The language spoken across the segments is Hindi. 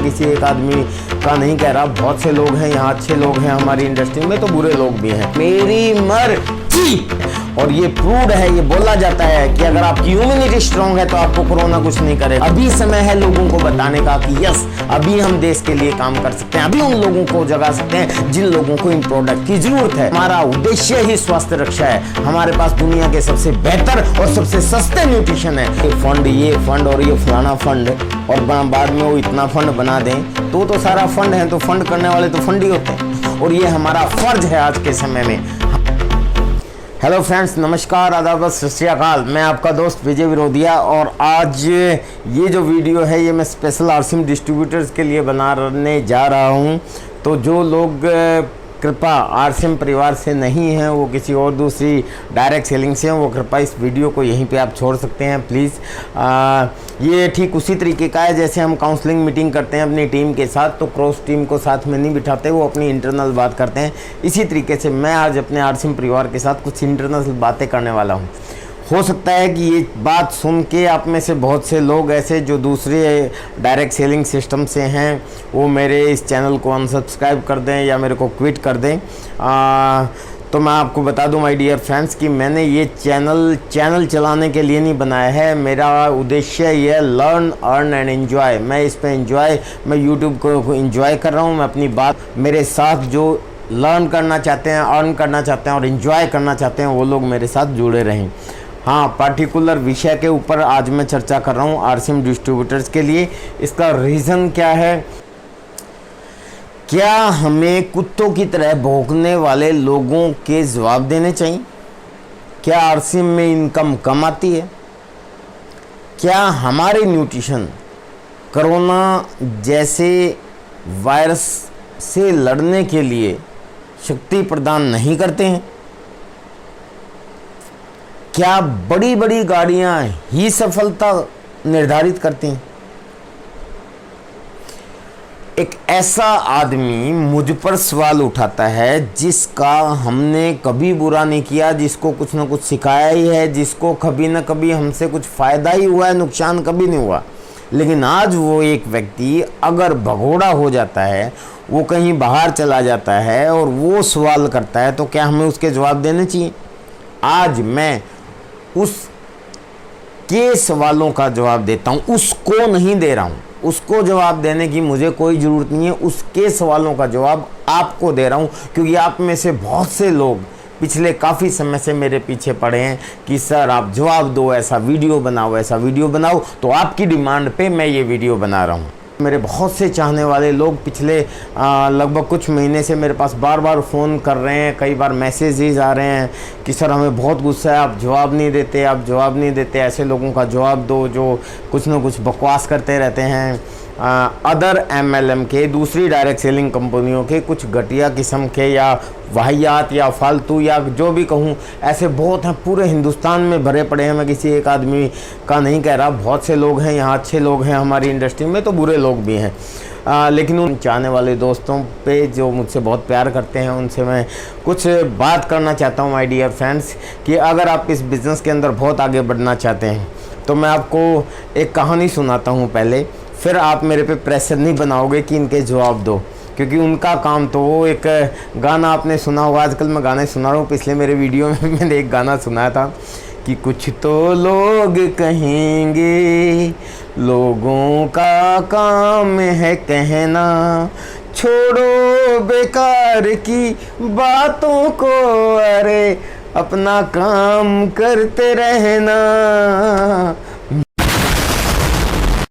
किसी एक आदमी का नहीं कह रहा, बहुत से लोग हैं यहाँ, अच्छे लोग हैं हमारी इंडस्ट्री में, तो बुरे लोग भी हैं। मेरी मर्जी, और ये प्रूव्ड है, ये बोला जाता है कि अगर आपकी इम्यूनिटी स्ट्रांग है तो आपको कोरोना कुछ नहीं करे। अभी समय है लोगों को बताने का कि यस, अभी हम देश के लिए काम कर सकते हैं, अभी उन लोगों को जगा सकते हैं जिन लोगों को इन प्रोडक्ट की जरूरत है। हमारा उद्देश्य ही स्वास्थ्य रक्षा है। हमारे पास दुनिया के सबसे बेहतर और सबसे सस्ते न्यूट्रिशन है। ये फंड और ये फलाना फंड, और बाद में वो इतना फंड बना दें तो सारा फंड है, तो फंड करने वाले तो फंड ही होते हैं, और ये हमारा फर्ज है आज के समय में। हेलो फ्रेंड्स, नमस्कार, आदाब, सत श्री अकाल। मैं आपका दोस्त विजय विरोधिया, और आज ये जो वीडियो है ये मैं स्पेशल आरसिम डिस्ट्रीब्यूटर्स के लिए बनाने जा रहा हूँ। तो जो लोग कृपा आरसिम परिवार से नहीं हैं, वो किसी और दूसरी डायरेक्ट सेलिंग से हैं, वो कृपा इस वीडियो को यहीं पे आप छोड़ सकते हैं प्लीज़। ये ठीक उसी तरीके का है जैसे हम काउंसलिंग मीटिंग करते हैं अपनी टीम के साथ, तो क्रॉस टीम को साथ में नहीं बिठाते, वो अपनी इंटरनल बात करते हैं। इसी तरीके से मैं आज अपने आरसिम परिवार के साथ कुछ इंटरनल बातें करने वाला हूँ। हो सकता है कि ये बात सुन के आप में से बहुत से लोग ऐसे जो दूसरे डायरेक्ट सेलिंग सिस्टम से हैं, वो मेरे इस चैनल को अनसब्सक्राइब कर दें या मेरे को क्विट कर दें। तो मैं आपको बता दूं माय डियर फ्रेंड्स कि मैंने ये चैनल चलाने के लिए नहीं बनाया है। मेरा उद्देश्य ये है लर्न, अर्न एंड एंजॉय। मैं इस पे मैं यूट्यूब को एंजॉय कर रहा हूँ। मैं अपनी बात, मेरे साथ जो लर्न करना चाहते हैं, अर्न करना चाहते हैं और एंजॉय करना चाहते हैं, वो लोग मेरे साथ जुड़े रहें। हाँ, पार्टिकुलर विषय के ऊपर आज मैं चर्चा कर रहा हूँ आरसिम डिस्ट्रीब्यूटर्स के लिए। इसका रीज़न क्या है? क्या हमें कुत्तों की तरह भौंकने वाले लोगों के जवाब देने चाहिए? क्या आरसिम में इनकम कम आती है? क्या हमारे न्यूट्रिशन कोरोना जैसे वायरस से लड़ने के लिए शक्ति प्रदान नहीं करते हैं? क्या बड़ी बड़ी गाड़ियां ही सफलता निर्धारित करती हैं? एक ऐसा आदमी मुझ पर सवाल उठाता है जिसका हमने कभी बुरा नहीं किया, जिसको कुछ ना कुछ सिखाया ही है, जिसको कभी ना कभी हमसे कुछ फ़ायदा ही हुआ है, नुकसान कभी नहीं हुआ। लेकिन आज वो एक व्यक्ति अगर भगोड़ा हो जाता है, वो कहीं बाहर चला जाता है और वो सवाल करता है, तो क्या हमें उसके जवाब देने चाहिए? आज मैं उसके सवालों का जवाब देता हूँ, उसको नहीं दे रहा हूँ। उसको जवाब देने की मुझे कोई ज़रूरत नहीं है, उसके सवालों का जवाब आपको दे रहा हूँ, क्योंकि आप में से बहुत से लोग पिछले काफ़ी समय से मेरे पीछे पड़े हैं कि सर आप जवाब दो, ऐसा वीडियो बनाओ, ऐसा वीडियो बनाओ। तो आपकी डिमांड पे मैं ये वीडियो बना रहा हूँ। मेरे बहुत से चाहने वाले लोग पिछले लगभग कुछ महीने से मेरे पास बार बार फ़ोन कर रहे हैं, कई बार मैसेजेस आ रहे हैं कि सर हमें बहुत गुस्सा है, आप जवाब नहीं देते, आप जवाब नहीं देते, ऐसे लोगों का जवाब दो जो कुछ ना कुछ बकवास करते रहते हैं। अदर MLM के, दूसरी डायरेक्ट सेलिंग कंपनियों के कुछ घटिया किस्म के या वाहियात या फालतू या जो भी कहूँ, ऐसे बहुत हैं, पूरे हिंदुस्तान में भरे पड़े हैं। मैं किसी एक आदमी का नहीं कह रहा, बहुत से लोग हैं यहाँ, अच्छे लोग हैं हमारी इंडस्ट्री में, तो बुरे लोग भी हैं। लेकिन उन चाहने वाले दोस्तों पे जो मुझसे बहुत प्यार करते हैं, उनसे मैं कुछ बात करना चाहता हूँ माय डियर फ्रेंड्स, कि अगर आप इस बिज़नेस के अंदर बहुत आगे बढ़ना चाहते हैं तो मैं आपको एक कहानी सुनाता हूँ पहले, फिर आप मेरे पे प्रेशर नहीं बनाओगे कि इनके जवाब दो, क्योंकि उनका काम तो वो एक गाना आपने सुना होगा, आजकल मैं गाने सुना रहा हूँ। पिछले मेरे वीडियो में मैंने एक गाना सुनाया था कि कुछ तो लोग कहेंगे, लोगों का काम है कहना, छोड़ो बेकार की बातों को, अरे अपना काम करते रहना।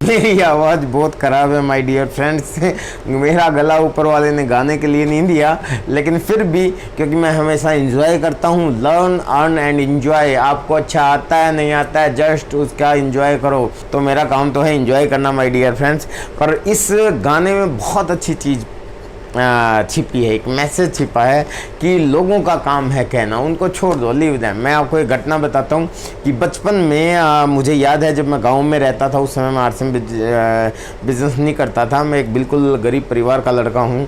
मेरी आवाज़ बहुत ख़राब है माय डियर फ्रेंड्स। मेरा गला ऊपर वाले ने गाने के लिए नहीं दिया, लेकिन फिर भी क्योंकि मैं हमेशा एंजॉय करता हूँ, लर्न, अर्न एंड एंजॉय। आपको अच्छा आता है नहीं आता है, जस्ट उसका एंजॉय करो। तो मेरा काम तो है एंजॉय करना माय डियर फ्रेंड्स। पर इस गाने में बहुत अच्छी चीज़ छिपी है, एक मैसेज छिपा है कि लोगों का काम है कहना, उनको छोड़ दो, लीव देम। मैं आपको एक घटना बताता हूँ कि बचपन में मुझे याद है जब मैं गांव में रहता था, उस समय मैं आरसिम बिजनेस नहीं करता था, मैं एक बिल्कुल गरीब परिवार का लड़का हूँ।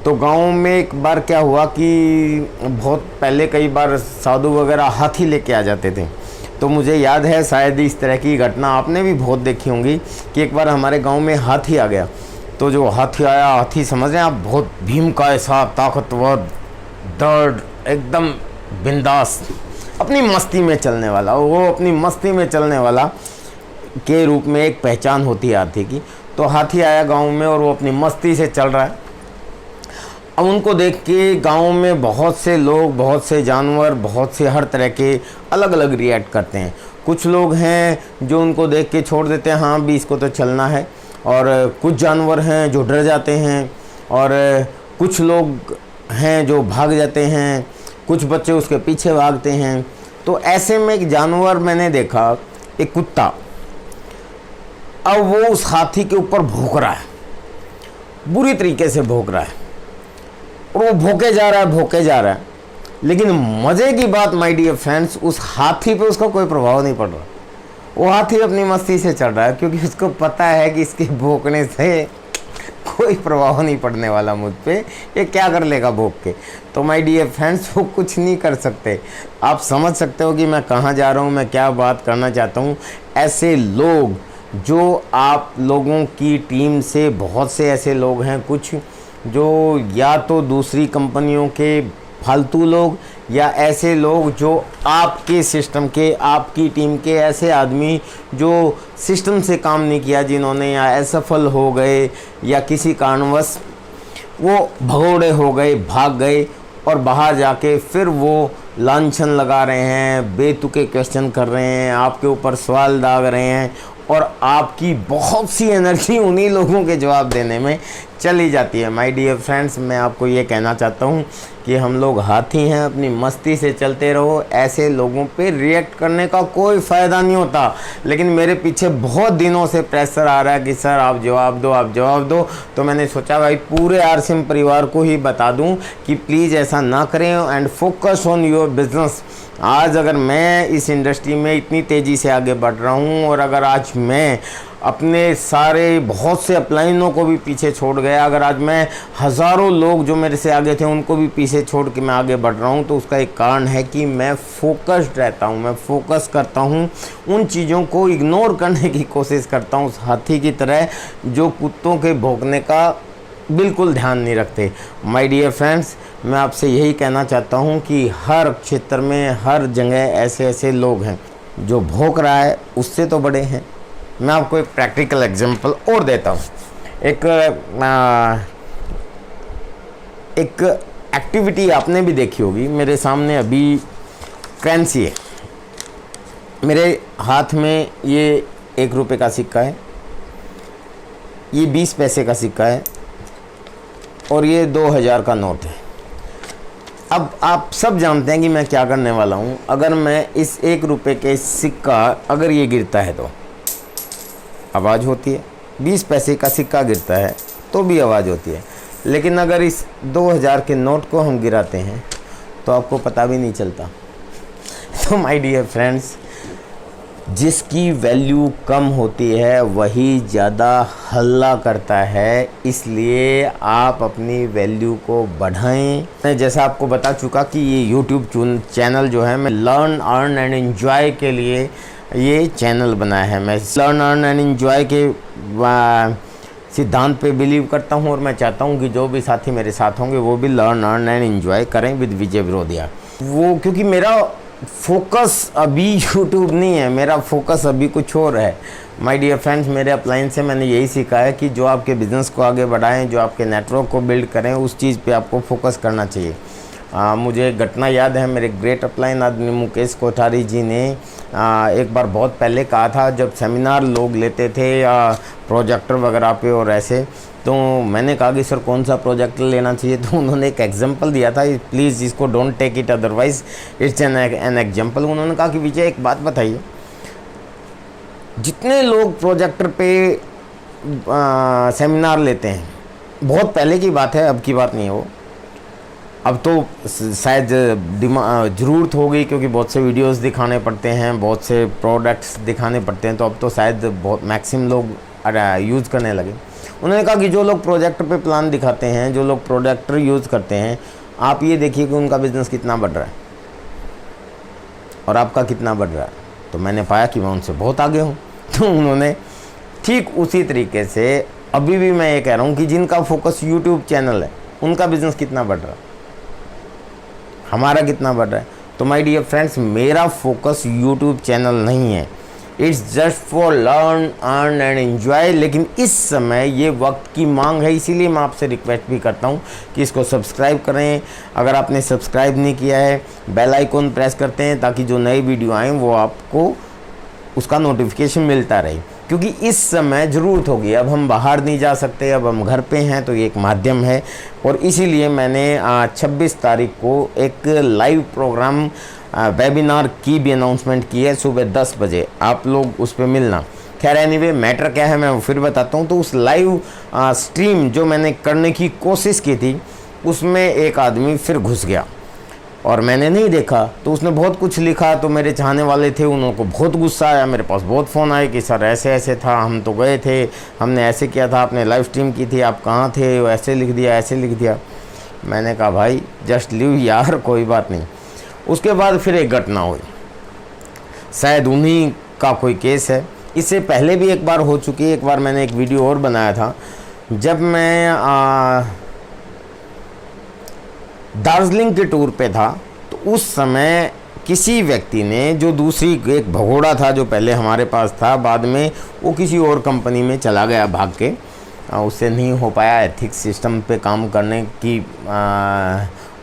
तो गांव में एक बार क्या हुआ कि बहुत पहले कई बार साधु वगैरह हाथी लेके आ जाते थे। तो मुझे याद है, शायद इस तरह की घटना आपने भी बहुत देखी होंगी कि एक बार हमारे गांव में हाथी आ गया। तो जो हाथी आया, हाथी समझ रहे हैं आप, बहुत भीम का ऐसा ताकतवर, दर्द, एकदम बिंदास, अपनी मस्ती में चलने वाला, वो अपनी मस्ती में चलने वाला के रूप में एक पहचान होती है हाथी की। तो हाथी आया गांव में और वो अपनी मस्ती से चल रहा है। अब उनको देख के गांव में बहुत से लोग, बहुत से जानवर, बहुत से हर तरह के अलग अलग रिएक्ट करते हैं। कुछ लोग हैं जो उनको देख के छोड़ देते हैं, हाँ भी इसको तो चलना है, और कुछ जानवर हैं जो डर जाते हैं, और कुछ लोग हैं जो भाग जाते हैं, कुछ बच्चे उसके पीछे भागते हैं। तो ऐसे में एक जानवर मैंने देखा, एक कुत्ता, अब वो उस हाथी के ऊपर भौंक रहा है, बुरी तरीके से भौंक रहा है, और वो भौंके जा रहा है, भौंके जा रहा है। लेकिन मज़े की बात माय डियर फ्रेंड्स, उस हाथी पे उसका कोई प्रभाव नहीं पड़ रहा। वो हाथी अपनी मस्ती से चल रहा है, क्योंकि उसको पता है कि इसके भौंकने से कोई प्रभाव नहीं पड़ने वाला मुझ पे, ये क्या कर लेगा भौंक के। तो माय डियर फ्रेंड्स, वो कुछ नहीं कर सकते। आप समझ सकते हो कि मैं कहाँ जा रहा हूँ, मैं क्या बात करना चाहता हूँ। ऐसे लोग जो आप लोगों की टीम से, बहुत से ऐसे लोग हैं कुछ जो या तो दूसरी कंपनियों के फालतू लोग, या ऐसे लोग जो आपके सिस्टम के, आपकी टीम के ऐसे आदमी जो सिस्टम से काम नहीं किया, जिन्होंने या असफल हो गए या किसी कारणवश वो भगोड़े हो गए, भाग गए, और बाहर जाके फिर वो लांछन लगा रहे हैं, बेतुके क्वेश्चन कर रहे हैं, आपके ऊपर सवाल दाग रहे हैं, और आपकी बहुत सी एनर्जी उन्हीं लोगों के जवाब देने में चली जाती है। माय डियर फ्रेंड्स, मैं आपको ये कहना चाहता हूँ कि हम लोग हाथी हैं, अपनी मस्ती से चलते रहो। ऐसे लोगों पे रिएक्ट करने का कोई फ़ायदा नहीं होता। लेकिन मेरे पीछे बहुत दिनों से प्रेशर आ रहा है कि सर आप जवाब दो, आप जवाब दो। तो मैंने सोचा भाई पूरे आरसीएम परिवार को ही बता दूं कि प्लीज़ ऐसा ना करें and focus on your business. आज अगर मैं इस इंडस्ट्री में इतनी तेज़ी से आगे बढ़ रहा हूँ, और अगर आज मैं अपने सारे बहुत से अपलाइनों को भी पीछे छोड़ गया, अगर आज मैं हज़ारों लोग जो मेरे से आगे थे उनको भी पीछे छोड़ के मैं आगे बढ़ रहा हूँ, तो उसका एक कारण है कि मैं फोकस्ड रहता हूँ, मैं फोकस करता हूँ, उन चीज़ों को इग्नोर करने की कोशिश करता हूँ, उस हाथी की तरह जो कुत्तों के भौंकने का बिल्कुल ध्यान नहीं रखते। माय डियर फ्रेंड्स, मैं आपसे यही कहना चाहता हूँ कि हर क्षेत्र में, हर जगह ऐसे ऐसे लोग हैं। जो भौंक रहा है उससे तो बड़े हैं। मैं आपको एक प्रैक्टिकल एग्जांपल और देता हूँ। एक एक्टिविटी आपने भी देखी होगी। मेरे सामने अभी करेंसी है, मेरे हाथ में ये 1 रुपये का सिक्का है, ये 20 पैसे का सिक्का है, और ये 2000 का नोट है। अब आप सब जानते हैं कि मैं क्या करने वाला हूँ। अगर मैं इस 1 रुपये के सिक्का, अगर ये गिरता है तो आवाज़ होती है, 20 पैसे का सिक्का गिरता है तो भी आवाज़ होती है, लेकिन अगर इस 2000 के नोट को हम गिराते हैं तो आपको पता भी नहीं चलता। तो माय डियर फ्रेंड्स, जिसकी वैल्यू कम होती है वही ज़्यादा हल्ला करता है, इसलिए आप अपनी वैल्यू को बढ़ाएं। मैं जैसा आपको बता चुका कि ये यूट्यूब चैनल जो है, मैं लर्न अर्न एंड एंजॉय के लिए ये चैनल बनाया है। मैं लर्न अर्न एंड एंजॉय के सिद्धांत पे बिलीव करता हूँ, और मैं चाहता हूँ कि जो भी साथी मेरे साथ होंगे वो भी लर्न अर्न एंड एंजॉय करें विद विजय विरोधिया। वो क्योंकि मेरा फोकस अभी यूट्यूब नहीं है, मेरा फोकस अभी कुछ और है। माय डियर फ्रेंड्स, मेरे अपलाइन से मैंने यही सीखा है कि जो आपके बिज़नेस को आगे बढ़ाएं, जो आपके नेटवर्क को बिल्ड करें, उस चीज़ पे आपको फोकस करना चाहिए। मुझे एक घटना याद है, मेरे ग्रेट अपलाइन आदमी मुकेश कोठारी जी ने एक बार बहुत पहले कहा था, जब सेमिनार लोग लेते थे प्रोजेक्टर वगैरह पे और ऐसे, तो मैंने कहा कि सर कौन सा प्रोजेक्टर लेना चाहिए, तो उन्होंने एक एग्जांपल दिया था, प्लीज़ इसको don't take it otherwise it's an example. उन्होंने कहा कि विजय एक बात बताइए, जितने लोग प्रोजेक्टर पे सेमिनार लेते हैं, बहुत पहले की बात है, अब की बात नहीं है वो, अब तो शायद ज़रूरत हो गई क्योंकि बहुत से वीडियोस दिखाने पड़ते हैं, बहुत से प्रोडक्ट्स दिखाने पड़ते हैं, तो अब तो शायद बहुत मैक्सिमम लोग यूज़ करने लगे। उन्होंने कहा कि जो लोग प्रोजेक्टर पे प्लान दिखाते हैं, जो लोग प्रोजेक्टर यूज़ करते हैं, आप ये देखिए कि उनका बिज़नेस कितना बढ़ रहा है और आपका कितना बढ़ रहा है। तो मैंने पाया कि मैं उनसे बहुत आगे हूँ। तो उन्होंने ठीक उसी तरीके से अभी भी मैं ये कह रहा हूँ कि जिनका फोकस यूट्यूब चैनल है उनका बिजनेस कितना बढ़ रहा है, हमारा कितना बढ़ रहा है। तो माय डियर फ्रेंड्स, मेरा फोकस यूट्यूब चैनल नहीं है, it's just for learn earn and enjoy. लेकिन इस समय ये वक्त की मांग है, इसीलिए मैं आपसे रिक्वेस्ट भी करता हूँ कि इसको सब्सक्राइब करें। अगर आपने सब्सक्राइब नहीं किया है, बेल आइकॉन प्रेस करते हैं ताकि जो नई वीडियो आए वो आपको उसका नोटिफिकेशन मिलता रहे, क्योंकि इस समय ज़रूरत होगी। अब हम बाहर नहीं जा सकते, अब हम घर पे हैं, तो ये एक माध्यम है। और इसीलिए मैंने 26 तारीख को एक लाइव प्रोग्राम वेबिनार की भी अनाउंसमेंट की है, सुबह 10 बजे। आप लोग उस पर मिलना। खैर एनीवे, मैटर क्या है मैं वो फिर बताता हूँ। तो उस लाइव स्ट्रीम जो मैंने करने की कोशिश की थी, उसमें एक आदमी फिर घुस गया और मैंने नहीं देखा, तो उसने बहुत कुछ लिखा। तो मेरे चाहने वाले थे, उनको बहुत गुस्सा आया, मेरे पास बहुत फ़ोन आए कि सर ऐसे ऐसे था, हम तो गए थे, हमने ऐसे किया था, आपने लाइव स्ट्रीम की थी, आप कहाँ थे, वो ऐसे लिख दिया, ऐसे लिख दिया। मैंने कहा भाई जस्ट लीव यार, कोई बात नहीं। उसके बाद फिर एक घटना हुई, शायद उन्हीं का कोई केस है। इससे पहले भी एक बार हो चुकी है। एक बार मैंने एक वीडियो और बनाया था, जब मैं दार्जिलिंग के टूर पे था। तो उस समय किसी व्यक्ति ने, जो दूसरी एक भगोड़ा था जो पहले हमारे पास था, बाद में वो किसी और कंपनी में चला गया भाग के, उससे नहीं हो पाया एथिक्स सिस्टम पे काम करने की,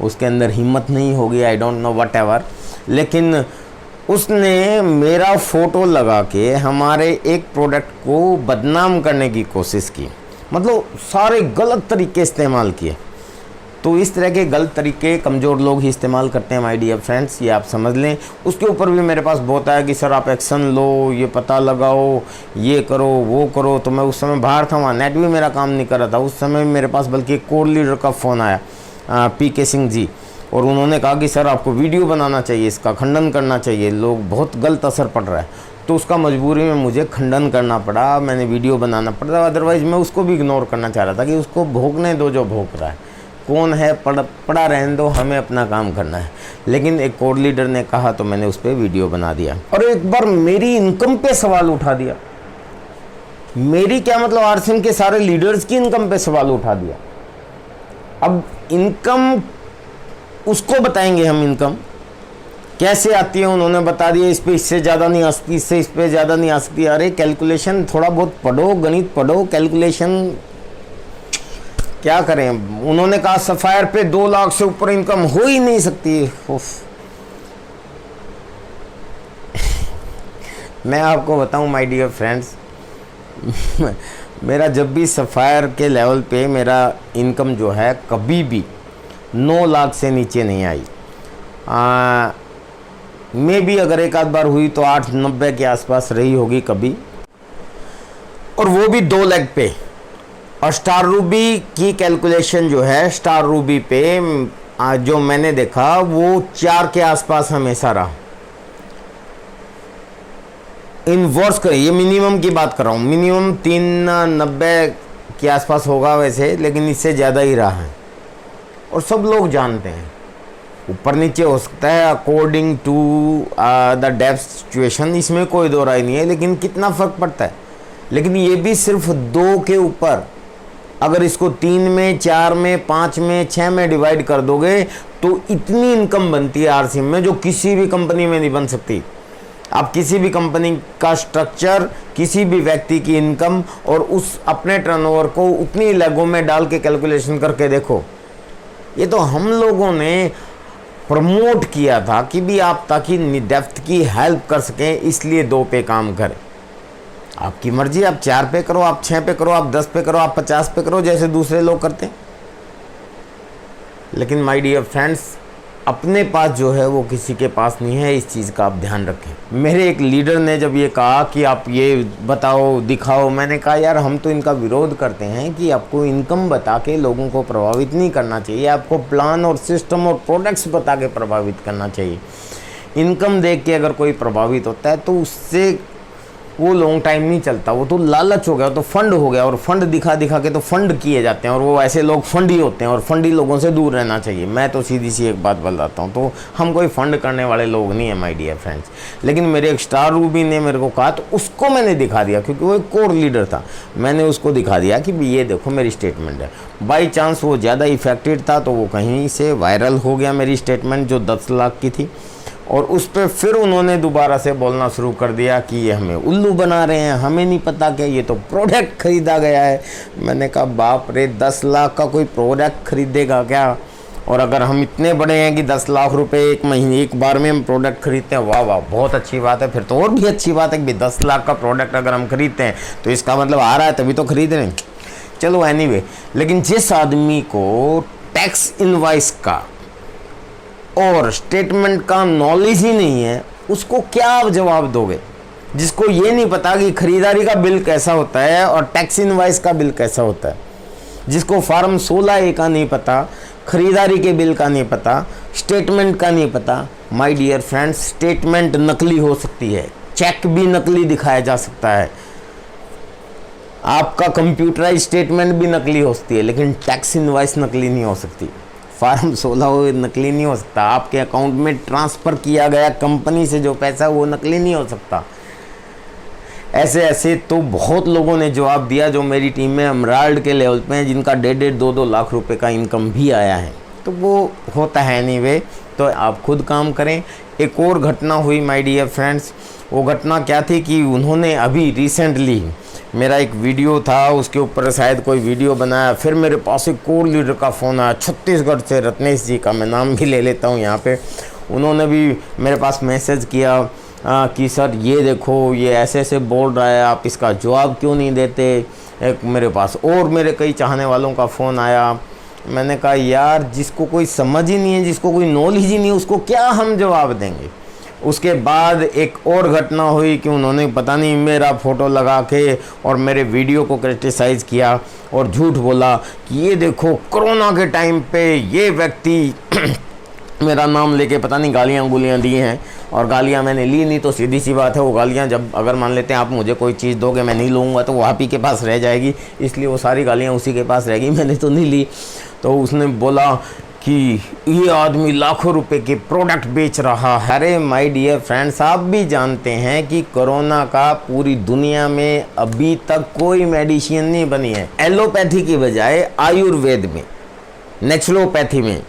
उसके अंदर हिम्मत नहीं होगी, I don't know what ever. लेकिन उसने मेरा फ़ोटो लगा के हमारे एक प्रोडक्ट को बदनाम करने की कोशिश की, मतलब सारे गलत तरीके इस्तेमाल किए। तो इस तरह के गलत तरीके कमज़ोर लोग ही इस्तेमाल करते हैं माय डियर फ्रेंड्स, ये आप समझ लें। उसके ऊपर भी मेरे पास बहुत आया कि सर आप एक्शन लो, ये पता लगाओ, ये करो, वो करो। तो मैं उस समय बाहर था, वहाँ नेट भी मेरा काम नहीं कर रहा था उस समय। मेरे पास बल्कि एक कोर लीडर का फ़ोन आया, PK सिंह जी, और उन्होंने कहा कि सर आपको वीडियो बनाना चाहिए, इसका खंडन करना चाहिए, लोग बहुत गलत असर पड़ रहा है। तो उसका मजबूरी में मुझे खंडन करना पड़ा, मैंने वीडियो बनाना पड़ा। अदरवाइज़ मैं उसको भी इग्नोर करना चाह रहा था कि उसको भोगने दो जो भोग रहा है, कौन है पड़ा रहने दो, हमें अपना काम करना है। लेकिन एक कोर लीडर ने कहा तो मैंने उस पर वीडियो बना दिया, और एक बार मेरी इनकम पे सवाल उठा दिया। मेरी क्या मतलब, आरसीएम के सारे लीडर्स की इनकम पे सवाल उठा दिया। अब इनकम उसको बताएंगे हम, इनकम कैसे आती है उन्होंने बता दिया, इस पे इससे ज़्यादा नहीं आ सकती, इससे इस पे ज़्यादा नहीं आ सकती। अरे कैलकुलेशन थोड़ा बहुत पढ़ो, गणित पढ़ो, कैलकुलेशन क्या करें। उन्होंने कहा सफायर पे 2 लाख से ऊपर इनकम हो ही नहीं सकती। मैं आपको बताऊं माय डियर फ्रेंड्स, मेरा जब भी सफायर के लेवल पे मेरा इनकम जो है कभी भी 9 लाख से नीचे नहीं आई। मे भी अगर एक आध बार हुई तो 8-90 के आसपास रही होगी कभी, और वो भी 2 लाख पे। और स्टार रूबी की कैलकुलेशन जो है, स्टार रूबी पे जो मैंने देखा वो 4 के आसपास हमेशा रहा। इन वर्ष का ये मिनिमम की बात कर रहा हूँ, मिनिमम 390 के आसपास होगा वैसे, लेकिन इससे ज़्यादा ही रहा है। और सब लोग जानते हैं, ऊपर नीचे हो सकता है according to the depth situation, इसमें कोई दो राय नहीं है। लेकिन कितना फ़र्क पड़ता है, लेकिन ये भी सिर्फ 2 के ऊपर। अगर इसको 3 में, 4 में, 5 में, 6 में डिवाइड कर दोगे तो इतनी इनकम बनती है आरसीएम में जो किसी भी कंपनी में नहीं बन सकती। आप किसी भी कंपनी का स्ट्रक्चर, किसी भी व्यक्ति की इनकम और उस अपने टर्नओवर को उतनी लेगों में डाल के कैलकुलेशन करके देखो। ये तो हम लोगों ने प्रमोट किया था कि भी आप ताकि डेप्थ की हेल्प कर सकें, इसलिए 2 पे काम करें। आपकी मर्जी, आप 4 पे करो, आप 6 पे करो, आप 10 पे करो, आप 50 पे करो, जैसे दूसरे लोग करते हैं। लेकिन माय डियर फ्रेंड्स, अपने पास जो है वो किसी के पास नहीं है, इस चीज़ का आप ध्यान रखें। मेरे एक लीडर ने जब ये कहा कि आप ये बताओ, दिखाओ, मैंने कहा यार हम तो इनका विरोध करते हैं कि आपको इनकम बता के लोगों को प्रभावित नहीं करना चाहिए, आपको प्लान और सिस्टम और प्रोडक्ट्स बता के प्रभावित करना चाहिए। इनकम देख के अगर कोई प्रभावित होता है तो उससे वो लॉन्ग टाइम नहीं चलता, वो तो लालच हो गया, तो फंड हो गया, और फंड दिखा दिखा के तो फंड किए जाते हैं, और वो ऐसे लोग फंडी होते हैं, और फंडी लोगों से दूर रहना चाहिए। मैं तो सीधी सी एक बात बताता हूँ, तो हम कोई फंड करने वाले लोग नहीं है माय डियर फ्रेंड्स। लेकिन मेरे एक स्टार रूबी ने मेरे को कहा, तो उसको मैंने दिखा दिया, क्योंकि वो एक कोर लीडर था। मैंने उसको दिखा दिया कि ये देखो मेरी स्टेटमेंट है। बाई चांस वो ज़्यादा इफेक्टेड था, तो वो कहीं से वायरल हो गया मेरी स्टेटमेंट जो 10 लाख की थी, और उस पर फिर उन्होंने दोबारा से बोलना शुरू कर दिया कि ये हमें उल्लू बना रहे हैं, हमें नहीं पता क्या ये तो प्रोडक्ट खरीदा गया है। मैंने कहा बाप रे, 10 लाख का कोई प्रोडक्ट खरीदेगा क्या? और अगर हम इतने बड़े हैं कि 10 लाख रुपए एक महीने एक बार में हम प्रोडक्ट खरीदते हैं, वाह वाह बहुत अच्छी बात है। फिर तो और भी अच्छी बात है कि 10 लाख का प्रोडक्ट अगर हम खरीदते हैं तो इसका मतलब आ रहा है तभी तो खरीद रहे हैं। चलो एनीवे, लेकिन जिस आदमी को टैक्स इनवॉइस का और स्टेटमेंट का नॉलेज ही नहीं है, उसको क्या आप जवाब दोगे? जिसको ये नहीं पता कि खरीदारी का बिल कैसा होता है और टैक्स इनवॉइस का बिल कैसा होता है, जिसको फॉर्म 16A का नहीं पता, खरीदारी के बिल का नहीं पता, स्टेटमेंट का नहीं पता। माय डियर फ्रेंड्स, स्टेटमेंट नकली हो सकती है, चेक भी नकली दिखाया जा सकता है, आपका कंप्यूटराइज स्टेटमेंट भी नकली हो सकती है, लेकिन टैक्स इनवॉइस नकली नहीं हो सकती। फॉर्म 16 नकली नहीं हो सकता। आपके अकाउंट में ट्रांसफ़र किया गया कंपनी से जो पैसा वो नकली नहीं हो सकता। ऐसे ऐसे तो बहुत लोगों ने जवाब दिया जो मेरी टीम में एमराल्ड के लेवल पे हैं, जिनका 1.5-2 लाख रुपए का इनकम भी आया है। तो वो होता है एनीवे, तो आप खुद काम करें। एक और घटना हुई माय डियर फ्रेंड्स, वो घटना क्या थी कि उन्होंने अभी रिसेंटली मेरा एक वीडियो था, उसके ऊपर शायद कोई वीडियो बनाया, फिर मेरे पास एक कोर लीडर का फ़ोन आया छत्तीसगढ़ से, रत्नेश जी का मैं नाम भी ले लेता हूँ यहाँ पे। उन्होंने भी मेरे पास मैसेज किया कि सर ये देखो ये ऐसे ऐसे बोल रहा है, आप इसका जवाब क्यों नहीं देते। एक मेरे पास और मेरे कई चाहने वालों का फ़ोन आया। मैंने कहा यार, जिसको कोई समझ ही नहीं है, जिसको कोई नॉलेज ही नहीं है, उसको क्या हम जवाब देंगे। उसके बाद एक और घटना हुई कि उन्होंने पता नहीं मेरा फ़ोटो लगा के और मेरे वीडियो को क्रिटिसाइज़ किया और झूठ बोला कि ये देखो कोरोना के टाइम पे ये व्यक्ति मेरा नाम लेके पता नहीं गालियाँ गुलियाँ दी हैं, और गालियाँ मैंने ली नहीं। तो सीधी सी बात है, वो गालियाँ जब अगर मान लेते हैं आप मुझे कोई चीज़ दोगे मैं नहीं लूँगा तो वो आप ही के पास रह जाएगी, इसलिए वो सारी गालियाँ उसी के पास रहेगी, मैंने तो नहीं ली। तो उसने बोला कि ये आदमी लाखों रुपए के प्रोडक्ट बेच रहा है। अरे माय डियर फ्रेंड्स, आप भी जानते हैं कि कोरोना का पूरी दुनिया में अभी तक कोई मेडिसिन नहीं बनी है। एलोपैथी की बजाय आयुर्वेद में, नेचुरोपैथी में,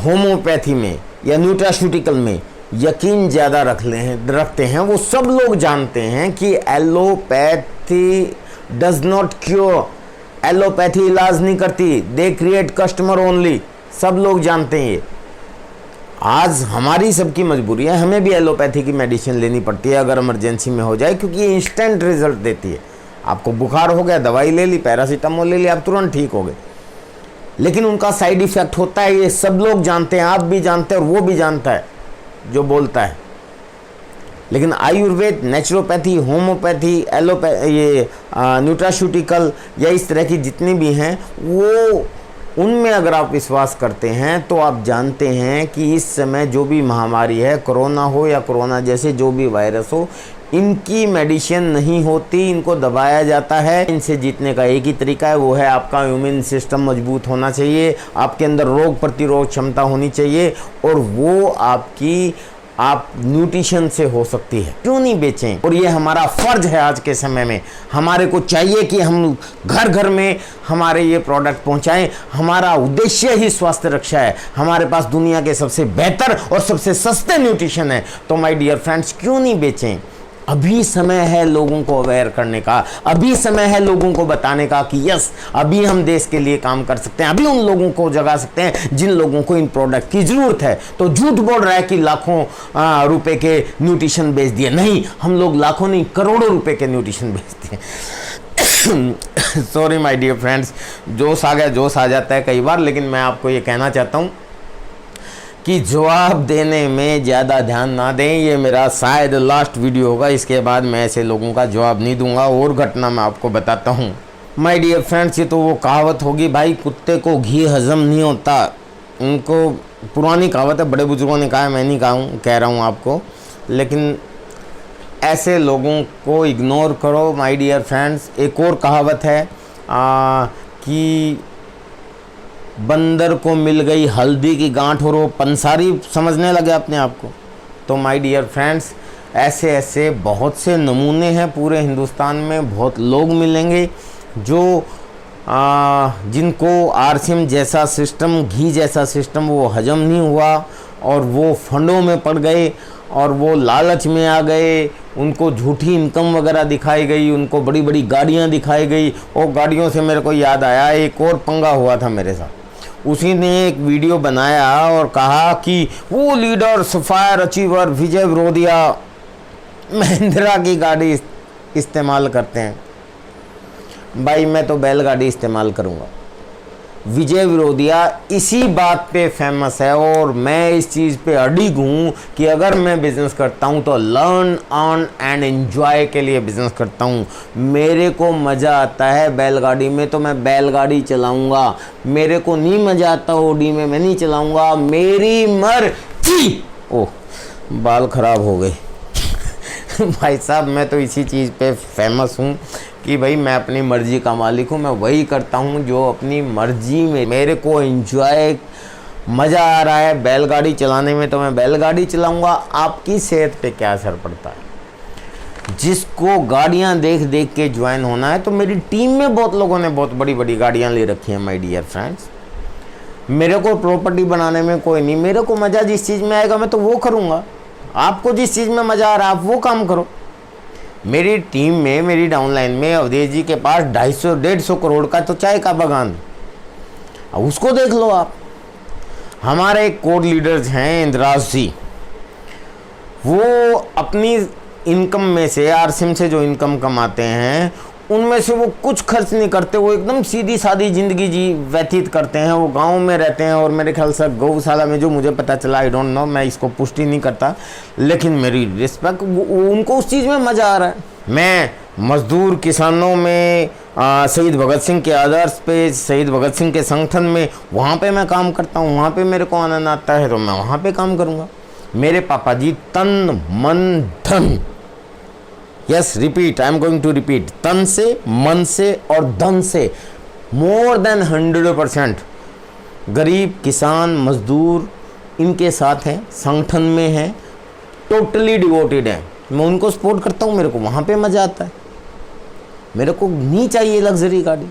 होम्योपैथी में या न्यूट्रास्यूटिकल में यकीन ज़्यादा रखते हैं। वो सब लोग जानते हैं कि allopathy does not cure, allopathy इलाज नहीं करती, दे क्रिएट कस्टमर ओनली। सब लोग जानते हैं ये। आज हमारी सबकी मजबूरी है, हमें भी एलोपैथी की मेडिसिन लेनी पड़ती है अगर इमरजेंसी में हो जाए, क्योंकि ये इंस्टेंट रिजल्ट देती है। आपको बुखार हो गया, दवाई ले ली, पैरासीटामोल ले ली, आप तुरंत ठीक हो गए, लेकिन उनका साइड इफेक्ट होता है। ये सब लोग जानते हैं, आप भी जानते हैं और वो भी जानता है जो बोलता है। लेकिन आयुर्वेद, नेचुरोपैथी, होम्योपैथी, ये न्यूट्रास्यूटिकल या इस तरह की जितनी भी हैं, वो उनमें अगर आप विश्वास करते हैं तो आप जानते हैं कि इस समय जो भी महामारी है, कोरोना हो या कोरोना जैसे जो भी वायरस हो, इनकी मेडिसिन नहीं होती, इनको दबाया जाता है। इनसे जीतने का एक ही तरीका है, वो है आपका इम्यून सिस्टम मजबूत होना चाहिए, आपके अंदर रोग प्रतिरोध क्षमता होनी चाहिए, और वो आप न्यूट्रिशन से हो सकती है। क्यों नहीं बेचें? और ये हमारा फर्ज है आज के समय में। हमारे को चाहिए कि हम घर घर में हमारे ये प्रोडक्ट पहुंचाएं। हमारा उद्देश्य ही स्वास्थ्य रक्षा है। हमारे पास दुनिया के सबसे बेहतर और सबसे सस्ते न्यूट्रिशन है। तो माय डियर फ्रेंड्स, क्यों नहीं बेचें? अभी समय है लोगों को अवेयर करने का, अभी समय है लोगों को बताने का कि यस, अभी हम देश के लिए काम कर सकते हैं, अभी उन लोगों को जगा सकते हैं जिन लोगों को इन प्रोडक्ट की ज़रूरत है। तो झूठ बोल रहा है कि लाखों रुपए के न्यूट्रिशन बेच दिए। नहीं, हम लोग लाखों नहीं करोड़ों रुपए के न्यूट्रिशन बेचते हैं। सॉरी माय डियर फ्रेंड्स, जोश आ गया, जोश आ जाता है कई बार, लेकिन मैं आपको ये कहना चाहता हूँ कि जवाब देने में ज़्यादा ध्यान ना दें। ये मेरा शायद लास्ट वीडियो होगा, इसके बाद मैं ऐसे लोगों का जवाब नहीं दूंगा। और घटना मैं आपको बताता हूँ माय डियर फ्रेंड्स। ये तो वो कहावत होगी, भाई कुत्ते को घी हजम नहीं होता, उनको पुरानी कहावत है, बड़े बुजुर्गों ने कहा है, मैं नहीं कह रहा हूँ आपको। लेकिन ऐसे लोगों को इग्नोर करो माय डियर फ्रेंड्स। एक और कहावत है कि बंदर को मिल गई हल्दी की गांठ और वो पंसारी समझने लगे अपने आप को। तो माय डियर फ्रेंड्स, ऐसे ऐसे बहुत से नमूने हैं पूरे हिंदुस्तान में, बहुत लोग मिलेंगे जो जिनको आरसीएम जैसा सिस्टम, घी जैसा सिस्टम वो हजम नहीं हुआ और वो फंडों में पड़ गए और वो लालच में आ गए, उनको झूठी इनकम वगैरह दिखाई गई, उनको बड़ी बड़ी गाड़ियां दिखाई गई। और गाड़ियों से मेरे को याद आया, एक और पंगा हुआ था मेरे साथ। उसी ने एक वीडियो बनाया और कहा कि वो लीडर सफायर अचीवर विजय विरोधिया महिंद्रा की गाड़ी इस्तेमाल करते हैं। भाई मैं तो बैलगाड़ी इस्तेमाल करूँगा। विजय विरोधिया इसी बात पे फेमस है और मैं इस चीज़ पे अडिग हूँ कि अगर मैं बिज़नेस करता हूँ तो लर्न अर्न एंड एंजॉय के लिए बिज़नेस करता हूँ। मेरे को मज़ा आता है बैलगाड़ी में तो मैं बैलगाड़ी चलाऊँगा, मेरे को नहीं मज़ा आता ओडी में मैं नहीं चलाऊँगा, मेरी मर्जी। ओह बाल ख़राब हो गए भाई साहब मैं तो इसी चीज़ पे फेमस हूँ कि भाई मैं अपनी मर्ज़ी का मालिक हूँ। मैं वही करता हूँ जो अपनी मर्ज़ी में मेरे को एंजॉय मज़ा आ रहा है बैलगाड़ी चलाने में तो मैं बैलगाड़ी चलाऊँगा। आपकी सेहत पे क्या असर पड़ता है? जिसको गाड़ियाँ देख देख के ज्वाइन होना है, तो मेरी टीम में बहुत लोगों ने बहुत बड़ी बड़ी गाड़ियाँ ले रखी हैं माय डियर फ्रेंड्स। मेरे को प्रॉपर्टी बनाने में कोई नहीं, मेरे को मज़ा जिस चीज़ में आएगा मैं तो वो करूँगा। आपको जिस चीज़ में मज़ा आ रहा है आप वो काम करो। मेरी टीम में, मेरी डाउनलाइन में अवधेश जी के पास 250-150 करोड़ का तो चाय का बागान, उसको देख लो आप। हमारे कोर लीडर्स हैं इंद्राज जी, वो अपनी इनकम में से, आरसीएम से जो इनकम कमाते हैं उनमें से वो कुछ खर्च नहीं करते, वो एकदम सीधी सादी ज़िंदगी व्यतीत करते हैं। वो गांव में रहते हैं और मेरे ख्याल से गौशाला में, जो मुझे पता चला, आई डोंट नो, मैं इसको पुष्टि नहीं करता, लेकिन मेरी रिस्पेक्ट, उनको उस चीज़ में मज़ा आ रहा है। मैं मजदूर किसानों में शहीद भगत सिंह के आदर्श पे, शहीद भगत सिंह के संगठन में, वहाँ पे मैं काम करता हूँ, वहाँ पे मेरे को आनंद आता है तो मैं वहाँ पे काम करूँगा। मेरे पापा जी तन मन धन, yes repeat, I am going to repeat, तन से, मन से और धन से मोर देन 100% गरीब, किसान, मजदूर इनके साथ हैं, संगठन में हैं, टोटली डिवोटेड हैं। मैं उनको सपोर्ट करता हूँ, मेरे को वहाँ पे मज़ा आता है। मेरे को नहीं चाहिए लग्जरी गाड़ी,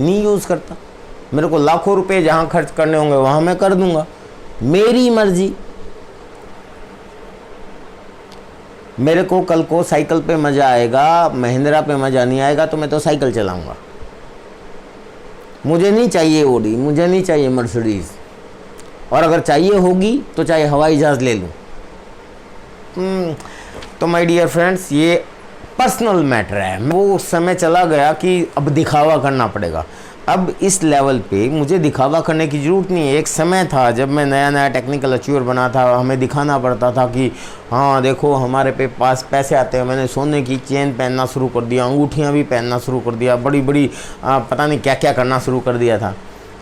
नहीं यूज़ करता। मेरे को लाखों रुपए जहाँ खर्च करने होंगे वहाँ मैं कर दूँगा, मेरी मर्जी। मेरे को कल को साइकिल पे मज़ा आएगा, महिंद्रा पे मज़ा नहीं आएगा तो मैं तो साइकिल चलाऊंगा। मुझे नहीं चाहिए ओडी, मुझे नहीं चाहिए मर्सिडीज़, और अगर चाहिए होगी तो चाहे हवाई जहाज़ ले लूँ। तो माय डियर फ्रेंड्स, ये पर्सनल मैटर है। वो समय चला गया कि अब दिखावा करना पड़ेगा। अब इस लेवल पे मुझे दिखावा करने की ज़रूरत नहीं है। एक समय था जब मैं नया नया टेक्निकल अचीवर बना था, हमें दिखाना पड़ता था कि हाँ देखो हमारे पास पैसे आते हैं। मैंने सोने की चेन पहनना शुरू कर दिया, अंगूठियाँ भी पहनना शुरू कर दिया, बड़ी बड़ी पता नहीं क्या क्या करना शुरू कर दिया था।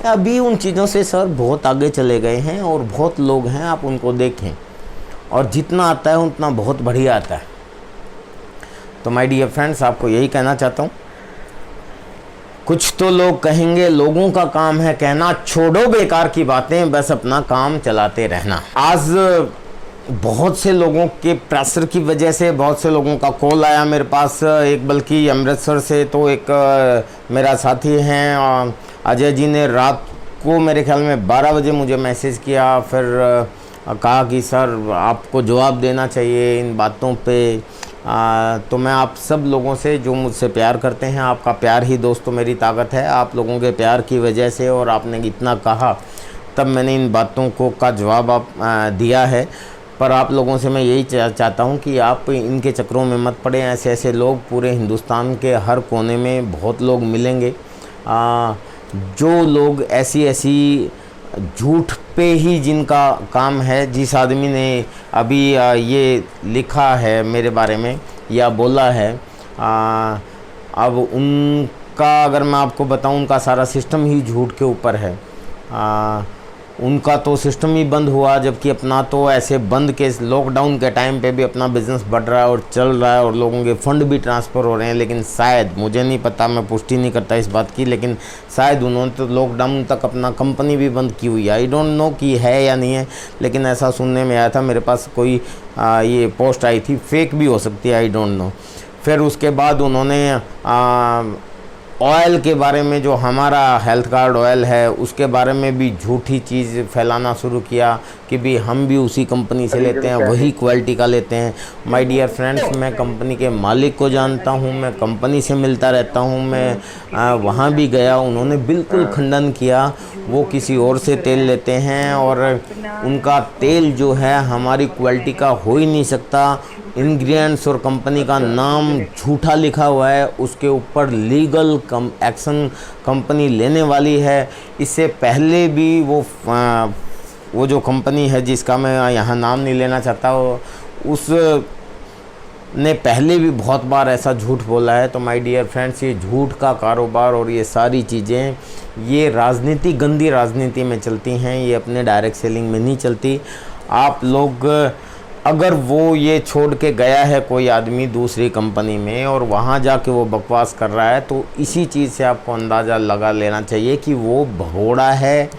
अभी उन चीज़ों से सर बहुत आगे चले गए हैं और बहुत लोग हैं, आप उनको देखें, और जितना आता है उतना बहुत बढ़िया आता है। तो माय डियर फ्रेंड्स, आपको यही कहना चाहता हूँ। कुछ तो लोग कहेंगे लोगों का काम है कहना, छोड़ो बेकार की बातें, बस अपना काम चलाते रहना। आज बहुत से लोगों के प्रेशर की वजह से बहुत से लोगों का कॉल आया मेरे पास, एक बल्कि अमृतसर से, तो एक मेरा साथी हैं अजय जी ने रात को मेरे ख्याल में 12 बजे मुझे मैसेज किया, फिर कहा कि सर आपको जवाब देना चाहिए इन बातों पे। तो मैं आप सब लोगों से जो मुझसे प्यार करते हैं, आपका प्यार ही दोस्तों मेरी ताकत है। आप लोगों के प्यार की वजह से और आपने इतना कहा तब मैंने इन बातों को का जवाब आप दिया है। पर आप लोगों से मैं यही चाहता हूं कि आप इनके चक्रों में मत पड़े। ऐसे ऐसे लोग पूरे हिंदुस्तान के हर कोने में बहुत लोग मिलेंगे, जो लोग ऐसी ऐसी झूठ पे ही जिनका काम है। जिस आदमी ने अभी ये लिखा है मेरे बारे में या बोला है, अब उनका अगर मैं आपको बताऊं, उनका सारा सिस्टम ही झूठ के ऊपर है। उनका तो सिस्टम ही बंद हुआ, जबकि अपना तो ऐसे बंद के लॉकडाउन के टाइम पे भी अपना बिजनेस बढ़ रहा है और चल रहा है और लोगों के फंड भी ट्रांसफ़र हो रहे हैं। लेकिन शायद, मुझे नहीं पता, मैं पुष्टि नहीं करता इस बात की, लेकिन शायद उन्होंने तो लॉकडाउन तक अपना कंपनी भी बंद की हुई है। आई डोंट नो कि है या नहीं है, लेकिन ऐसा सुनने में आया था। मेरे पास कोई ये पोस्ट आई थी, फेक भी हो सकती है, आई डोंट नो। फिर उसके बाद उन्होंने ऑयल के बारे में, जो हमारा हेल्थ कार्ड ऑयल है उसके बारे में भी झूठी चीज़ फैलाना शुरू किया कि भी हम भी उसी कंपनी से लेते हैं, वही क्वालिटी का लेते हैं। माय डियर फ्रेंड्स, मैं कंपनी के मालिक को जानता हूं, मैं कंपनी से मिलता रहता हूं, मैं वहां भी गया, उन्होंने बिल्कुल खंडन किया। वो किसी और से तेल लेते हैं और उनका तेल जो है हमारी क्वालिटी का हो ही नहीं सकता। इंग्रेडिएंट्स और कंपनी का नाम झूठा लिखा हुआ है, उसके ऊपर लीगल एक्शन कंपनी लेने वाली है। इससे पहले भी वो जो कंपनी है जिसका मैं यहाँ नाम नहीं लेना चाहता, उस ने पहले भी बहुत बार ऐसा झूठ बोला है। तो माय डियर फ्रेंड्स, ये झूठ का कारोबार और ये सारी चीज़ें, ये राजनीति, गंदी राजनीति में चलती हैं, ये अपने डायरेक्ट सेलिंग में नहीं चलती। आप लोग, अगर वो ये छोड़ के गया है कोई आदमी दूसरी कंपनी में और वहाँ जाके वो बकवास कर रहा है, तो इसी चीज़ से आपको अंदाज़ा लगा लेना चाहिए कि वो भगोड़ा है,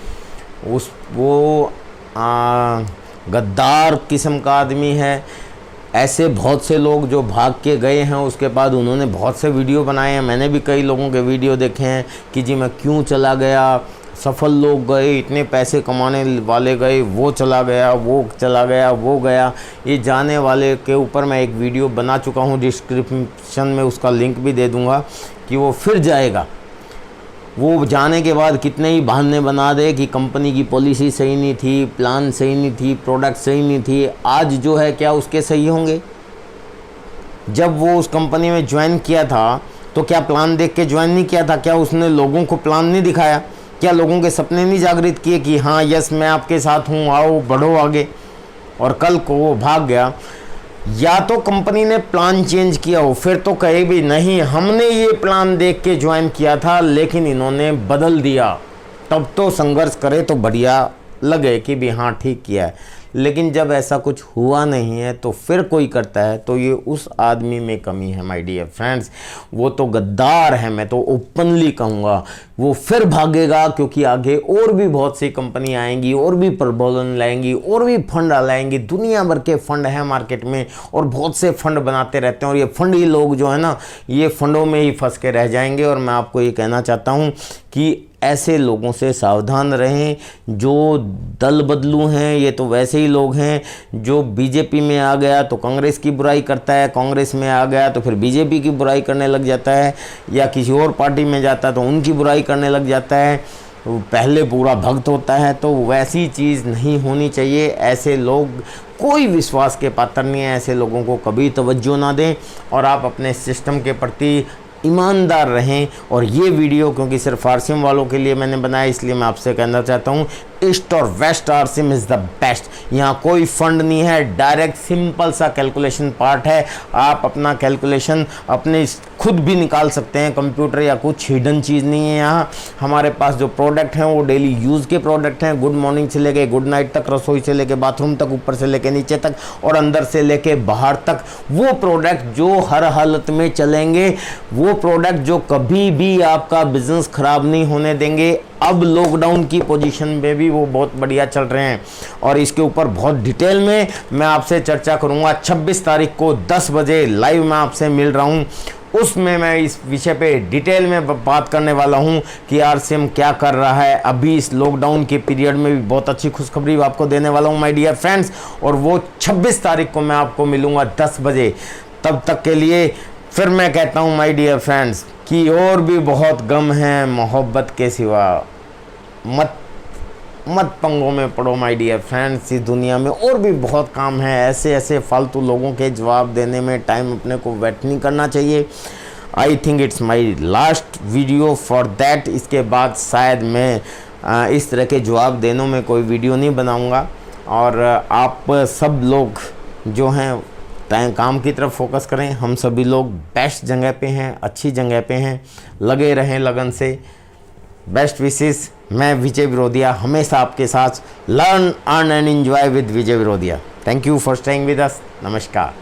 वो गद्दार किस्म का आदमी है। ऐसे बहुत से लोग जो भाग के गए हैं, उसके बाद उन्होंने बहुत से वीडियो बनाए हैं। मैंने भी कई लोगों के वीडियो देखे हैं कि जी मैं क्यों चला गया, सफल लोग गए, इतने पैसे कमाने वाले गए, वो चला गया, वो चला गया, वो गया। ये जाने वाले के ऊपर मैं एक वीडियो बना चुका हूँ, डिस्क्रिप्शन में उसका लिंक भी दे दूँगा कि वो फिर जाएगा। वो जाने के बाद कितने ही बहाने बना दे कि कंपनी की पॉलिसी सही नहीं थी, प्लान सही नहीं थी, प्रोडक्ट सही नहीं थी। आज जो है क्या उसके सही होंगे? जब वो उस कंपनी में ज्वाइन किया था तो क्या प्लान देख के ज्वाइन नहीं किया था? क्या उसने लोगों को प्लान नहीं दिखाया? क्या लोगों के सपने नहीं जागृत किए कि हाँ यस मैं आपके साथ हूँ, आओ बढ़ो आगे? और कल को वो भाग गया। या तो कंपनी ने प्लान चेंज किया हो, फिर तो कहे भी नहीं हमने ये प्लान देख के ज्वाइन किया था लेकिन इन्होंने बदल दिया, तब तो संघर्ष करे तो बढ़िया लगे कि भी हाँ ठीक किया है। लेकिन जब ऐसा कुछ हुआ नहीं है तो फिर कोई करता है, तो ये उस आदमी में कमी है माय डियर फ्रेंड्स। वो तो गद्दार है, मैं तो ओपनली कहूँगा। वो फिर भागेगा क्योंकि आगे और भी बहुत सी कंपनी आएंगी और भी प्रबोधन लाएंगी और भी फंड लाएंगी। दुनिया भर के फंड हैं मार्केट में और बहुत से फंड बनाते रहते हैं, और ये फंड ही लोग जो है ना, ये फंडों में ही फंस के रह जाएंगे। और मैं आपको ये कहना चाहता हूँ कि ऐसे लोगों से सावधान रहें। जो दल बदलू हैं, ये तो वैसे ही लोग हैं। जो बीजेपी में आ गया तो कांग्रेस की बुराई करता है, कांग्रेस में आ गया तो फिर बीजेपी की बुराई करने लग जाता है, या किसी और पार्टी में जाता है तो उनकी बुराई करने लग जाता है, पहले पूरा भक्त होता है। तो वैसी चीज़ नहीं होनी चाहिए। ऐसे लोग कोई विश्वास के पात्र नहीं है, ऐसे लोगों को कभी तवज्जो ना दें और आप अपने सिस्टम के प्रति ईमानदार रहें। और ये वीडियो क्योंकि सिर्फ आरसीएम वालों के लिए मैंने बनाया, इसलिए मैं आपसे कहना चाहता हूँ ईस्ट और west RCM is the best. यहाँ कोई फंड नहीं है, डायरेक्ट सिंपल सा कैलकुलेशन पार्ट है। आप अपना कैलकुलेशन अपने खुद भी निकाल सकते हैं, कंप्यूटर या कुछ हिडन चीज़ नहीं है यहाँ। हमारे पास जो प्रोडक्ट हैं वो डेली यूज़ के प्रोडक्ट हैं, गुड मॉर्निंग से लेके गुड नाइट तक, रसोई से लेके बाथरूम तक, ऊपर से लेके नीचे तक और अंदर से लेके बाहर तक। वो प्रोडक्ट जो हर हालत में चलेंगे, वो प्रोडक्ट जो कभी भी आपका बिजनेस खराब नहीं होने देंगे। अब लॉकडाउन की पोजीशन में भी वो बहुत बढ़िया चल रहे हैं और इसके ऊपर बहुत डिटेल में मैं आपसे चर्चा करूंगा। 26 तारीख को 10 बजे लाइव मैं आपसे मिल रहा हूं, उसमें मैं इस विषय पे डिटेल में बात करने वाला हूं कि आरसीएम क्या कर रहा है अभी इस लॉकडाउन के पीरियड में। भी बहुत अच्छी खुशखबरी आपको देने वाला हूं माय डियर फ्रेंड्स, और वो 26 तारीख को मैं आपको मिलूंगा 10 बजे। तब तक के लिए फिर मैं कहता हूं माय डियर फ्रेंड्स कि और भी बहुत गम है मोहब्बत के सिवा, मत पंगों में पड़ो माय डियर फ्रेंड्स। इस दुनिया में और भी बहुत काम है, ऐसे फालतू लोगों के जवाब देने में टाइम अपने को वेट नहीं करना चाहिए। I think it's my last video for that. इसके बाद शायद मैं इस तरह के जवाब देने में कोई वीडियो नहीं बनाऊंगा। और आप सब लोग जो हैं काम की तरफ फोकस करें। हम सभी लोग बेस्ट जगह पे हैं, अच्छी जगह पे हैं, लगे रहें लगन से। Best wishes. मैं विजय विरोधिया, हमेशा आपके साथ learn earn and enjoy with Vijay Virodhiya. Thank you for staying with us. नमस्कार।